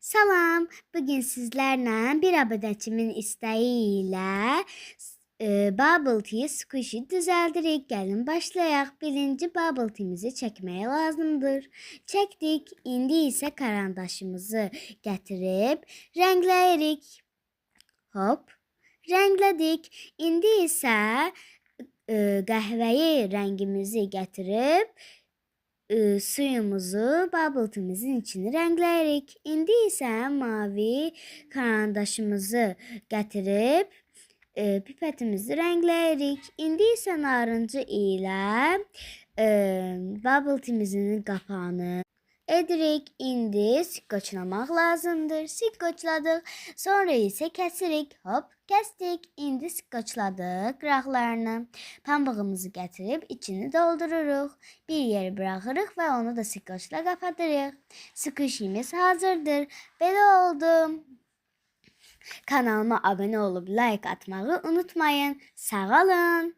Salam, bugün sizlerle bir abadəçimin istəyi bubble tea squishy düzəldirik. Gəlin başlayaq. Birinci bubble tea'mizi çəkməyə lazımdır. Çəkdik. İndi isə karandaşımızı gətirib rəngləyirik. Hop, rənglədik. İndi isə qəhvəyi rəngimizi gətirib suyumuzu bubble tea'mizin içini rəngləyirik. İndi isə mavi karandaşımızı gətirib pipetimizi rəngləyirik. İndi isə narıncı ilə bubble tea'mizin qapağını edirik. İndi sikkoçlamaq lazımdır. Sikkoçladıq. Sonra isə kəsirik. Hop, kəsdik. İndi sikkoçladıq qıraqlarını. Pambığımızı gətirib içini doldururuq. Bir yer bırakırıq və onu da sikkoçla kapatırıq. Squishy'miz hazırdır. Belə oldu. Kanalıma abone olup like atmayı unutmayın. Sağ olun.